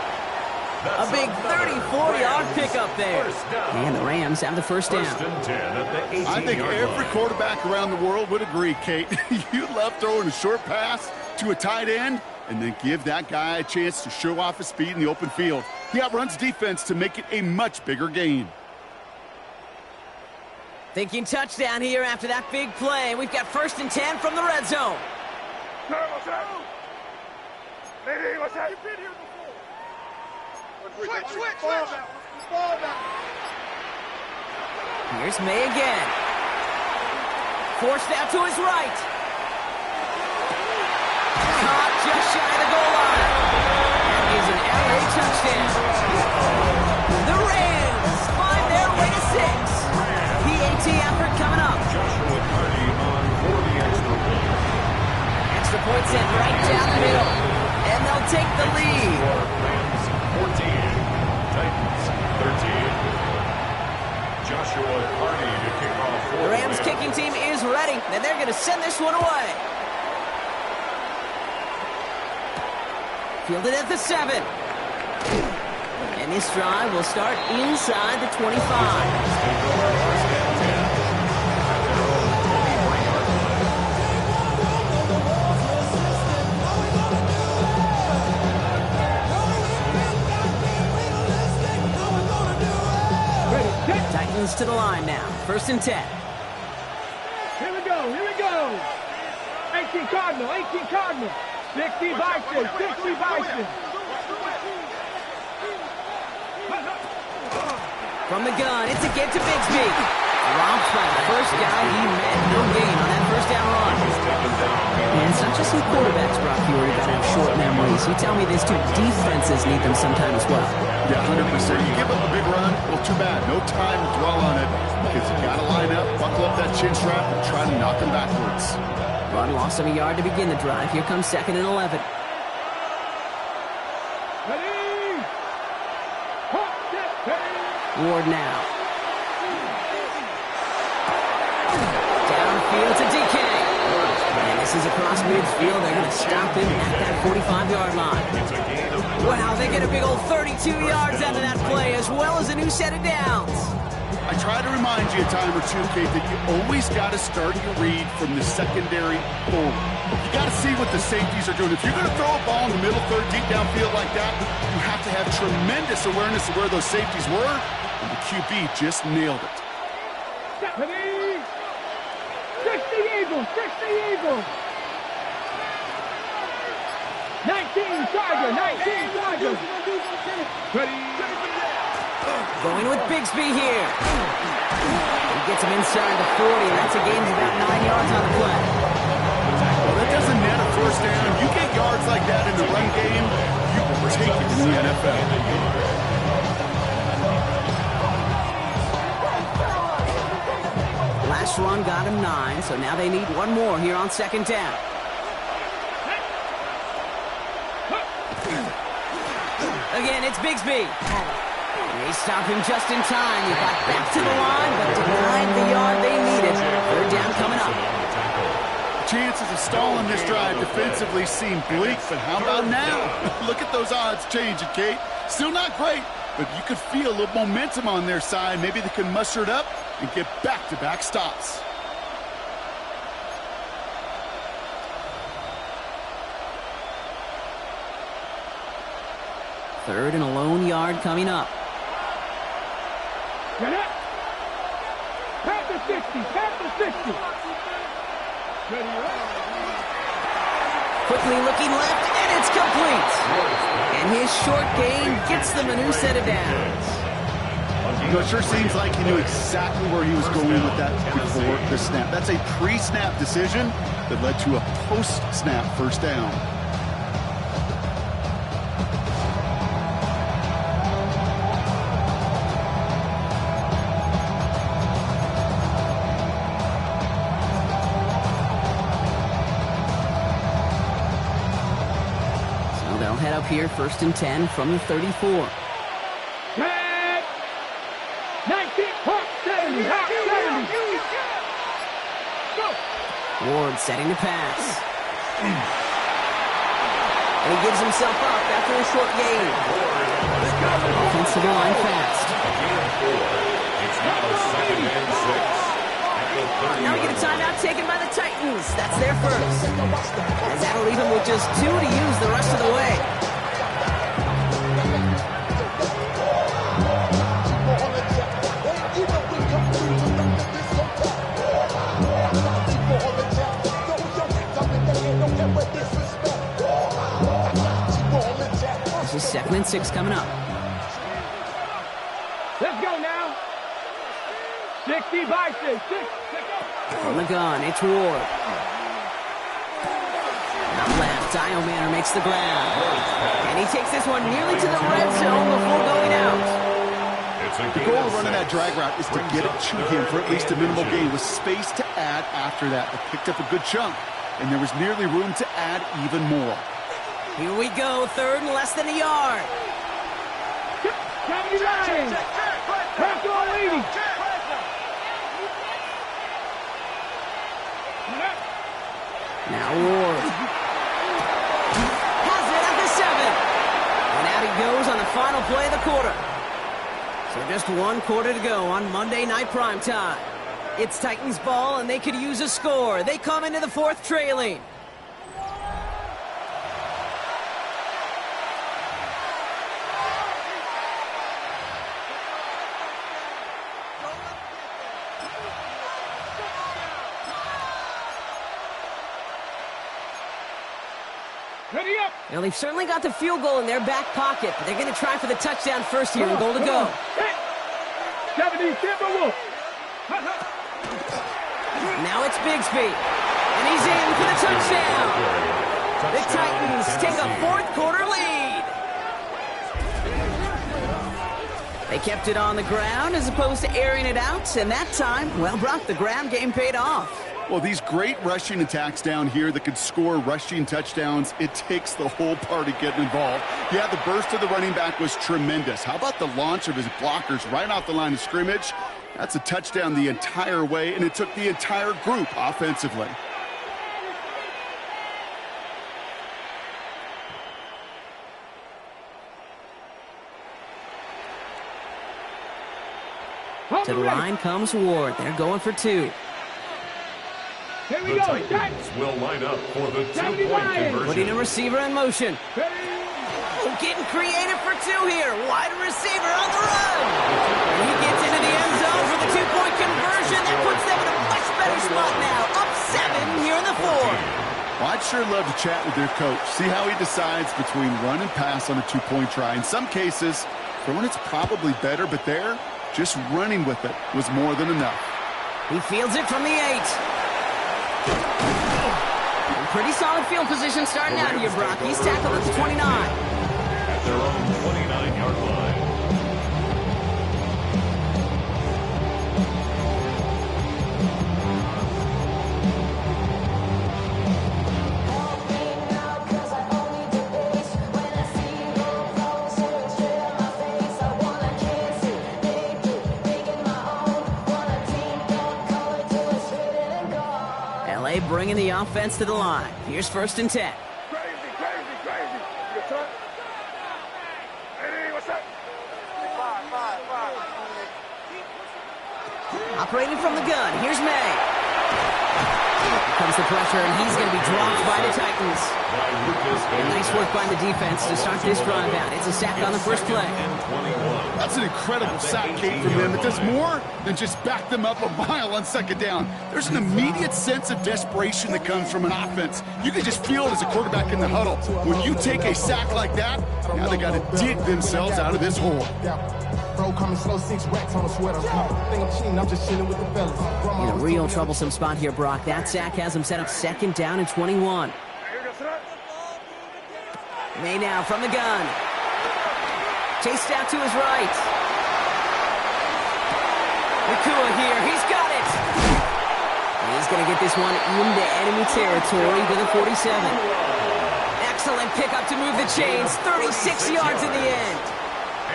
[SPEAKER 1] A big 34-yard pickup there. And the Rams have the first down.
[SPEAKER 2] I think every quarterback around the world would agree, Kate. You love throwing a short pass to a tight end and then give that guy a chance to show off his speed in the open field. He outruns defense to make it a much bigger gain.
[SPEAKER 1] Thinking touchdown here after that big play. We've got 1st and 10 from the red zone.
[SPEAKER 4] Switch.
[SPEAKER 1] 'em. Here's May again. 2nd and 10. 2 Forced out to his right. Caught just shy of the goal line. That is an LA touchdown. The Rams find their way to 6. PAT effort coming up.
[SPEAKER 3] Joshua Carney on for the extra point.
[SPEAKER 1] Extra point sent right down the middle. And they'll take the lead.
[SPEAKER 3] Rams 14, Titans 13. Joshua Carney to kick off for
[SPEAKER 1] The Rams kicking team is ready, and they're going to send this one away. Fielded at the 7. And this drive will start inside the 25. Titans to the line now. 1st and 10.
[SPEAKER 4] Here we go, here we go. 18 Cardinal, 18 Cardinal. 60 Bison, 60 Bison.
[SPEAKER 1] From the gun, it's a get to Bigsby. Robbed by the first guy he met. No gain on that first down run. And it's not just some quarterbacks, Brock, you worry about have short memories. You tell me these two defenses need them sometime as well.
[SPEAKER 2] Yeah, 100%. You give up a big run, well, too bad. No time to dwell on it because you got to line up, buckle up that chin strap, and try to knock him backwards.
[SPEAKER 1] Run loss of a yard to begin the drive. Here comes 2nd and 11.
[SPEAKER 4] Ready? Hot, set, ready.
[SPEAKER 1] Ward now. Downfield to DK. And this is across midfield. They're going to stop him at that 45-yard line. Wow, they get a big old 32 yards out of that play, as well as a new set of downs.
[SPEAKER 2] I try to remind you a time or two, Kate, that you always got to start your read from the secondary forward. You got to see what the safeties are doing. If you're going to throw a ball in the middle third, deep downfield like that, you have to have tremendous awareness of where those safeties were, and the QB just nailed it.
[SPEAKER 4] Ready? 60 Eagles, 60 Eagles. 19 Charger, 19 Charger. Ready?
[SPEAKER 1] Going with Bigsby here. He gets him inside the 40, and that's a gain of about 9 yards on the play.
[SPEAKER 2] Well, that doesn't net a first down. You get yards like that in the run game, you will take it to the NFL.
[SPEAKER 1] Last run got him 9, so now they need one more here on 2nd down. Again, it's Bigsby. They stop him just in time. He got back to the line, but denied the yard they needed. 3rd down coming up.
[SPEAKER 2] Chances of stalling this drive defensively seem bleak, but how about now? Look at those odds changing, Kate. Still not great, but you could feel a little momentum on their side. Maybe they can muster it up and get back-to-back stops.
[SPEAKER 1] Third and a lone yard coming up.
[SPEAKER 4] Get up. Pat the 60, pat the 60. Ready,
[SPEAKER 1] Quickly looking left, and it's complete. And his short gain gets them a new set of downs.
[SPEAKER 2] You know, it sure seems like he knew exactly where he was going with that before the snap. That's a pre-snap decision that led to a post-snap first down.
[SPEAKER 1] Head up here, 1st and 10 from the 34.
[SPEAKER 4] Red. 19, hot 70, hot 70. Go.
[SPEAKER 1] Ward setting the pass. And he gives himself up after a short gain. Offensive line fast.
[SPEAKER 3] It's now 2nd and 6.
[SPEAKER 1] Now we get a timeout taken by the Titans. That's their first. As that'll leave him with just 2 to use the rest of the way. This is 2nd and 6 coming up.
[SPEAKER 4] Let's go now. 60 by 6.
[SPEAKER 1] From the gun, it's Ward. Out left, Dio Manor makes the grab. And he takes this one nearly to the red zone before going out.
[SPEAKER 2] The goal of running that drag route is to get it to him for at least a minimal gain with space to add after that. They picked up a good chunk, and there was nearly room to add even more.
[SPEAKER 1] Here we go, third and less than a yard.
[SPEAKER 4] County Lions. Back to our lady.
[SPEAKER 1] Now Ward. Has it at the 7. And out he goes on the final play of the quarter. So just one quarter to go on Monday Night Primetime. It's Titans ball, and they could use a score. They come into the fourth trailing.
[SPEAKER 4] Ready up.
[SPEAKER 1] Well, they've certainly got the field goal in their back pocket, but they're going to try for the touchdown first here and goal to go.
[SPEAKER 4] 70 Timberwolves.
[SPEAKER 1] Now it's Bigsby, and he's in for the touchdown. The Titans take a fourth quarter lead. They kept it on the ground as opposed to airing it out, and that time, well, Brock, the ground game paid off.
[SPEAKER 2] Well, these great rushing attacks down here that could score rushing touchdowns, it takes the whole party getting involved. Yeah, the burst of the running back was tremendous. How about the launch of his blockers right off the line of scrimmage? That's a touchdown the entire way, and it took the entire group offensively.
[SPEAKER 1] To the line comes Ward. They're going for 2.
[SPEAKER 4] Here we
[SPEAKER 3] The
[SPEAKER 4] go.
[SPEAKER 3] Titans will line up for the 2-point
[SPEAKER 4] Lions.
[SPEAKER 3] conversion.
[SPEAKER 1] Putting a receiver in motion.
[SPEAKER 4] Ready.
[SPEAKER 1] Oh, getting creative for 2 here. Wide receiver on the run. And he gets into the end zone for the 2-point conversion. That puts them in a much better spot now. Up 7 here in the 4th.
[SPEAKER 2] Well, I'd sure love to chat with their coach. See how he decides between run and pass on a 2-point try. In some cases, throwing it's probably better, but there, just running with it was more than enough.
[SPEAKER 1] He fields it from the 8. Pretty solid field position starting out here, Brock. He's tackled at the 29.
[SPEAKER 3] At their own 29-yard line.
[SPEAKER 1] Bringing the offense to the line. Here's 1st and 10.
[SPEAKER 4] Crazy. Your turn. Hey, what's up? 5.
[SPEAKER 1] Operating from the gun. Here's May. Here comes the pressure, and he's going to be dropped by the Titans. And nice work by the defense to start this drive out. It's a sack on the first play.
[SPEAKER 2] That's an incredible sack, Kate, from them. It does more than just back them up a mile on 2nd down. There's an immediate sense of desperation that comes from an offense. You can just feel it as a quarterback in the huddle. When you take a sack like that, now they got to dig themselves out of this hole.
[SPEAKER 6] Bro, coming slow, 6 racks on a sweater. Think I'm cheating, I'm just chilling with the fellas.
[SPEAKER 1] In a real troublesome spot here, Brock. That sack has him set up 2nd down and 21. May now from the gun. Chased out to his right. Nakua here. He's got it. He's going to get this one into enemy territory to the 47. Excellent pickup to move the chains. 36 yards in the end.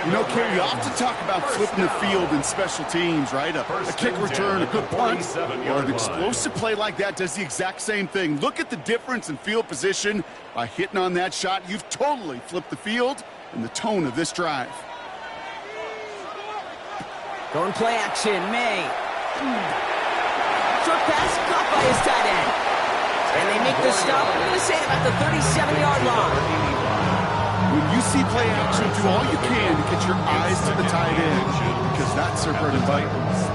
[SPEAKER 2] You know, Kerry, you often talk about flipping the field in special teams, right? A kick return, a good punt, or an explosive play like that does the exact same thing. Look at the difference in field position. By hitting on that shot, you've totally flipped the field and the tone of this drive.
[SPEAKER 1] Going play action, May. Short pass caught by his tight end. And they make the stop, I'm going to say about the 37-yard line.
[SPEAKER 2] When you see play action, do all you can to get your eyes to the tight end, because that's their bread and butter.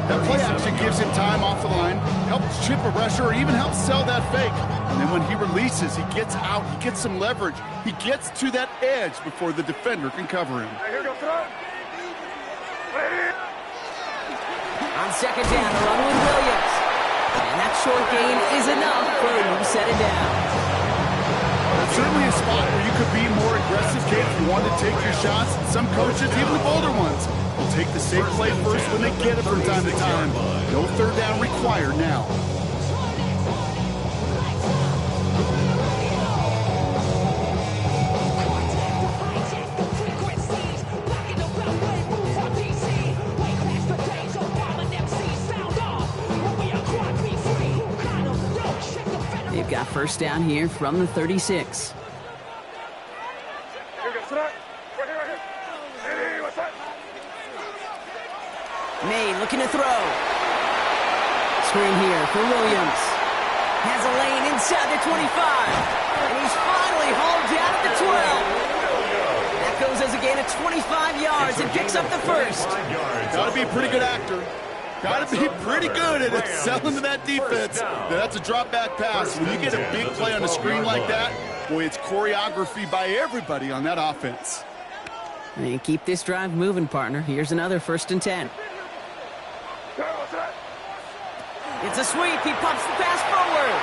[SPEAKER 2] That play action gives him time off the line, helps chip a rusher, or even helps sell that fake. And then when he releases, he gets out, he gets some leverage. He gets to that edge before the defender can cover him.
[SPEAKER 1] On 2nd down, the run with Williams. And that short gain is enough for a new set it down.
[SPEAKER 2] It's certainly a spot where you could be more aggressive, kid, if you want to take your shots. Some coaches, even the bolder ones, will take the safe play first when they get it from time to time. No third down required now.
[SPEAKER 1] They've got first down here from the 36. May looking to throw. Screen here for Williams. Has a lane inside the 25. And he's finally hauled down at the 12. That goes as a gain of 25 yards and picks up the first.
[SPEAKER 2] Got to be a pretty good actor. Got to be pretty good at selling to that defense. Now, that's a drop-back pass. When you get a big play on the screen like that, boy, it's choreography by everybody on that offense.
[SPEAKER 1] And keep this drive moving, partner. Here's another 1st and 10. It's a sweep. He pumps the pass forward.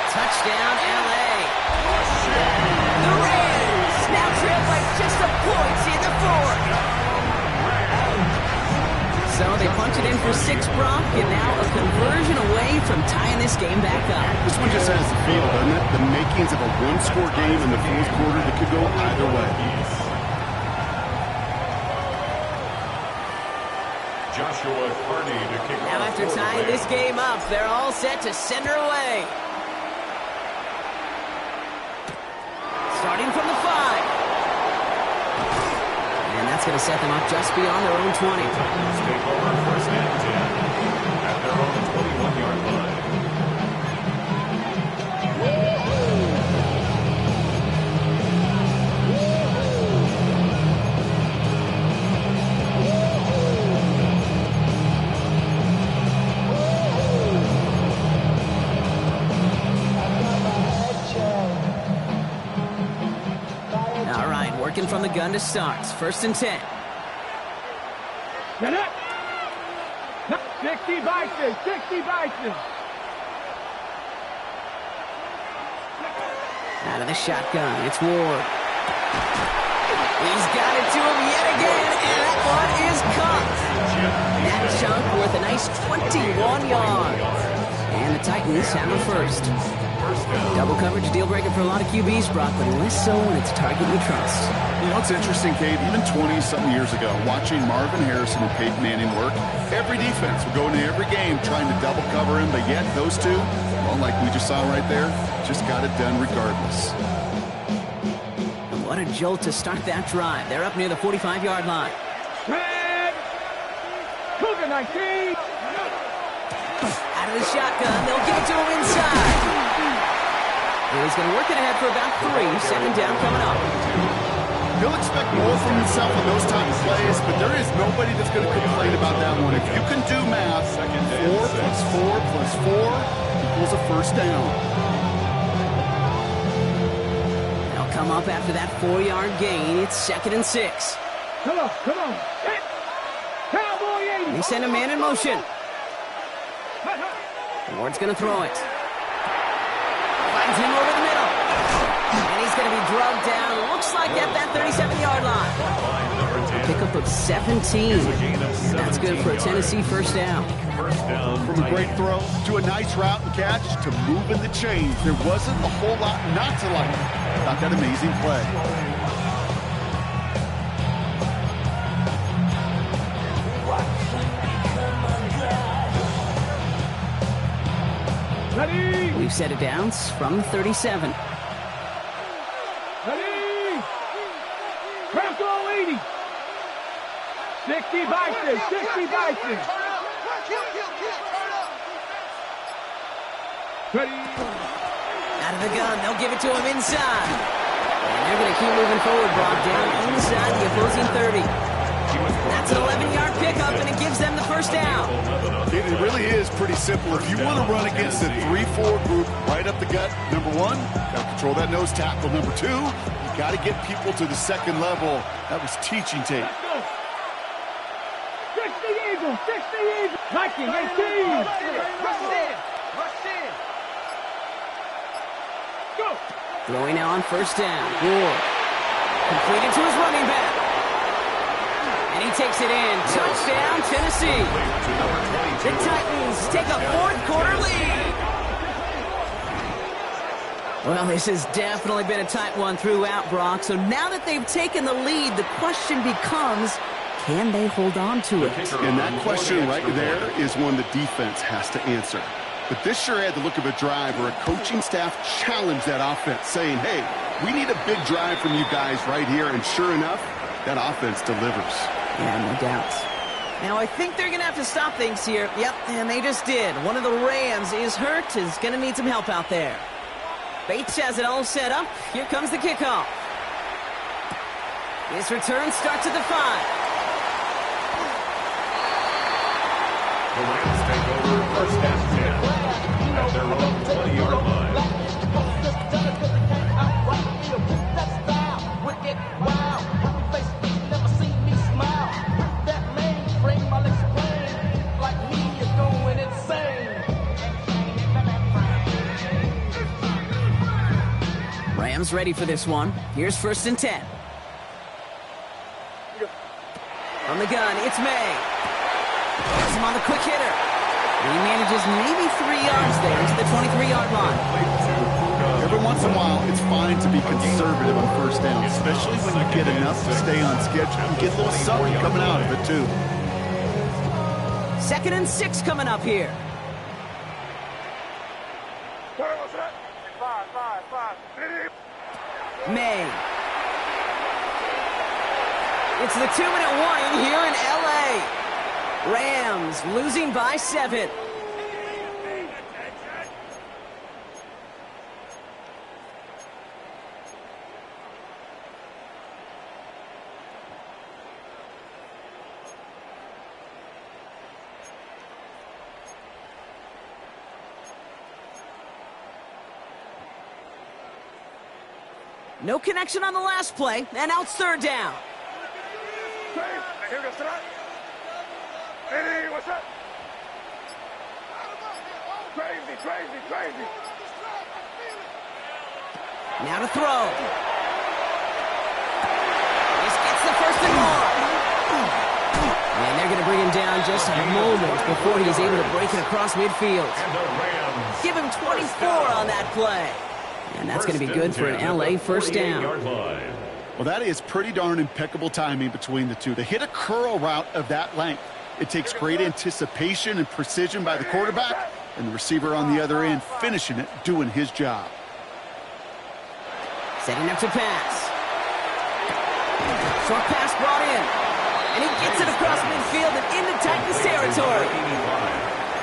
[SPEAKER 1] Touchdown, L.A. The Rams now trail by just a point in the 4th. So they punch it in for 6, Brock, and now a conversion away from tying this game back up.
[SPEAKER 2] This one just has the feel, doesn't it? The makings of a one-score game in the 4th quarter that could go either way.
[SPEAKER 3] Joshua Carney to kick off.
[SPEAKER 1] Now after tying this game up, they're all set to send her away. Starting from the 5. And that's going to set them up just beyond their own 20.
[SPEAKER 3] Take over 1st and 10 at their own 21-yard line.
[SPEAKER 1] All right, working from the gun to start. 1st and 10.
[SPEAKER 4] Get it. 60 Bison, 60 Bison.
[SPEAKER 1] Out of the shotgun, it's Ward. He's got it to him yet again, and that one is caught. That chunk worth a nice 21 yards. And the Titans have a first. Double coverage deal breaker for a lot of QBs, Brock, but less so when it's a target you trust.
[SPEAKER 2] You know, it's interesting, Cade, even 20-something years ago, watching Marvin Harrison and Peyton Manning work, every defense would go into every game trying to double cover him, but yet those two, well, like we just saw right there, just got it done regardless.
[SPEAKER 1] And what a jolt to start that drive. They're up near the 45-yard line.
[SPEAKER 4] Red. Cougar 19.
[SPEAKER 1] Out of the shotgun, they'll give it to him inside. And he's going to work it ahead for about 3. 2nd down coming up.
[SPEAKER 2] He'll expect more from himself in those type of plays, but there is nobody that's going to complain about that one. If you can do math, 4 plus 4 plus 4 equals a 1st down.
[SPEAKER 1] They'll come up after that 4-yard gain. It's 2nd and 6.
[SPEAKER 4] Come on, come on. Hit. Cowboy 80.
[SPEAKER 1] They send a man in motion. Ward's going to throw it. Finds him over the middle. And he's going to be drugged down. Looks like at that 37-yard line. Pickup of 17. And that's good for a Tennessee 1st down.
[SPEAKER 2] From a great throw to a nice route and catch to moving the chains. There wasn't a whole lot not to like about that amazing play.
[SPEAKER 4] Ready.
[SPEAKER 1] We've set it down from the 37.
[SPEAKER 4] Ready. Bronco 80. 60 Bison, 60 Bison. Ready.
[SPEAKER 1] Out of the gun, they'll give it to him inside. And they're going to keep moving forward, Brock, down inside the opposing 30. That's an 11-yard pickup, and it gives them the 1st down.
[SPEAKER 2] It really is pretty simple. If you want to run against a 3-4 group right up the gut, number 1, got to control that nose tackle. Number 2, you got to get people to the 2nd level. That was teaching tape.
[SPEAKER 4] 60 Eagles. on. 60 easy. Nike, 18.
[SPEAKER 5] Rush in. Rush in.
[SPEAKER 4] Go.
[SPEAKER 1] Throwing now on first down. Ward. Completed to his running back. And he takes it in. Touchdown, Tennessee. The Titans take a fourth-quarter lead. Well, this has definitely been a tight one throughout, Brock. So now that they've taken the lead, the question becomes, can they hold on to it?
[SPEAKER 2] And that question right there is one the defense has to answer. But this sure had the look of a drive where a coaching staff challenged that offense, saying, hey, we need a big drive from you guys right here. And sure enough, that offense delivers.
[SPEAKER 1] Yeah, no doubts. Now, I think they're going to have to stop things here. Yep, and they just did. One of the Rams is hurt, is going to need some help out there. Bates has it all set up. Here comes the kickoff. His return starts at the 5.
[SPEAKER 3] The Rams take over first and 10 at their own 20-yard line.
[SPEAKER 1] Rams ready for this one. Here's first and 10. From the gun, it's May. Has him on the quick hitter. He manages maybe 3 yards there to the 23-yard line.
[SPEAKER 2] Every once in a while, it's fine to be conservative on first down, especially when you get enough to stay on schedule and get a little something coming out of it, too.
[SPEAKER 1] 2nd and 6 coming up here. May. It's the 2-minute warning here in L.A. Rams losing by 7. No connection on the last play, and now it's 3rd down.
[SPEAKER 4] What's up? Crazy.
[SPEAKER 1] Now to throw. This gets the first and more. And they're going to bring him down just a moment before he's able to break it across midfield. Give him 24 on that play. And that's going to be good for an L.A. first down.
[SPEAKER 2] Well, that is pretty darn impeccable timing between the two. To hit a curl route of that length, it takes great anticipation and precision by the quarterback, and the receiver on the other end finishing it, doing his job.
[SPEAKER 1] Setting up to pass. Short pass brought in. And he gets it across midfield and into Titans territory.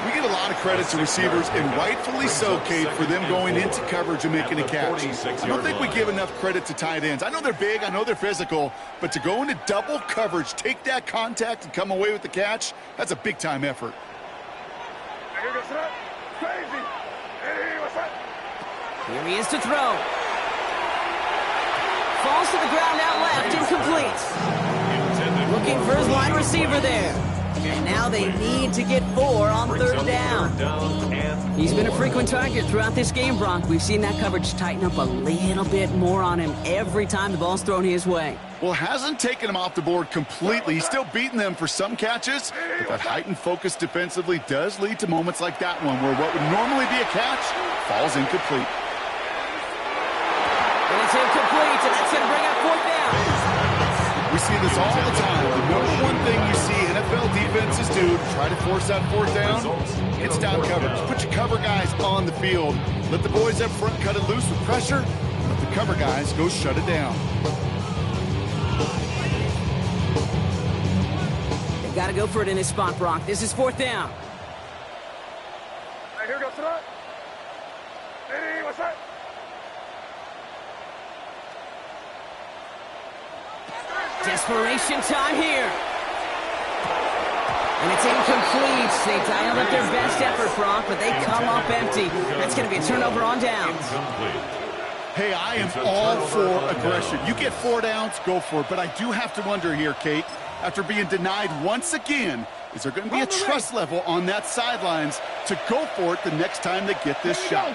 [SPEAKER 2] We give a lot of credit to receivers, and rightfully so, Kate, for them going into coverage and making a catch. I don't think we give enough credit to tight ends. I know they're big, I know they're physical, but to go into double coverage, take that contact, and come away with the catch, that's a big-time effort.
[SPEAKER 1] Here he is to throw. Falls to the ground out left, incomplete. Looking for his wide receiver there. And now they need to get 4 on 3rd down. He's been a frequent target throughout this game, Brock. We've seen that coverage tighten up a little bit more on him every time the ball's thrown his way.
[SPEAKER 2] Well, hasn't taken him off the board completely. He's still beating them for some catches, but that heightened focus defensively does lead to moments like that one where what would normally be a catch falls incomplete.
[SPEAKER 1] And it's incomplete, and that's going to bring up 4th down.
[SPEAKER 2] We see this all the time. The number one thing you see NFL defenses do to try to force that 4th down, it's down coverage. Put your cover guys on the field. Let the boys up front cut it loose with pressure. Let the cover guys go shut it down.
[SPEAKER 1] They've got to go for it in his spot, Brock. This is 4th down.
[SPEAKER 4] Hey, here goes tonight. Hey, what's up?
[SPEAKER 1] Desperation time here. And it's incomplete. They dialed up their best effort, Brock, but they come up empty. That's going to be a turnover on downs.
[SPEAKER 2] Hey, I am all for aggression. You get 4 downs, go for it. But I do have to wonder here, Kate, after being denied once again, Is there going to be a trust level on that sidelines to go for it the next time they get this shot?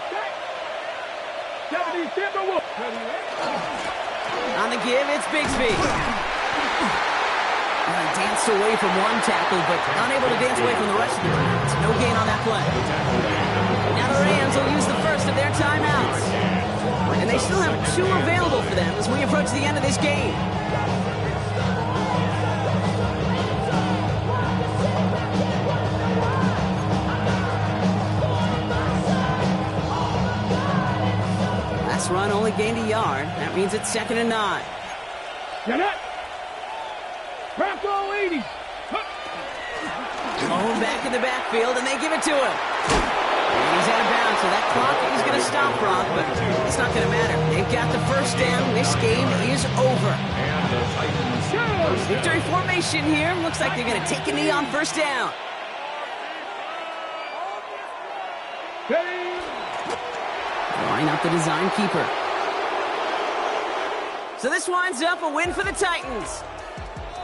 [SPEAKER 1] On the give, it's Bigsby. Well, he danced away from one tackle, but unable to dance away from the rest of the defense. No gain on that play. Now the Rams will use the first of their timeouts. And they still have 2 available for them as we approach the end of this game. Last run only gained a yard. That means it's 2nd and 9.
[SPEAKER 4] Get it! Bronco 80!
[SPEAKER 1] Ball back in the backfield, and they give it to him. And he's out of bounds, so that clock is going to stop, Brock, but it's not going to matter. They've got the first down. This game is over. Victory formation here. Looks like they're going to take a knee on first down. Line up the design keeper. So this winds up a win for the Titans.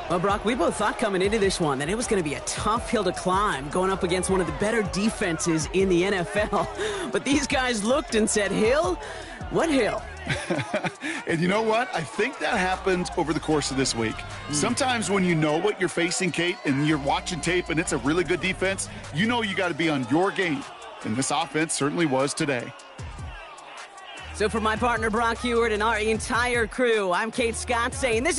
[SPEAKER 1] Well, Brock, we both thought coming into this one that it was going to be a tough hill to climb going up against one of the better defenses in the NFL. But these guys looked and said, Hill? What hill?
[SPEAKER 2] And you know what? I think that happened over the course of this week. Sometimes when you know what you're facing, Kate, and you're watching tape and it's a really good defense, you know you got to be on your game. And this offense certainly was today.
[SPEAKER 1] So for my partner, Brock Heward, and our entire crew, I'm Kate Scott saying this is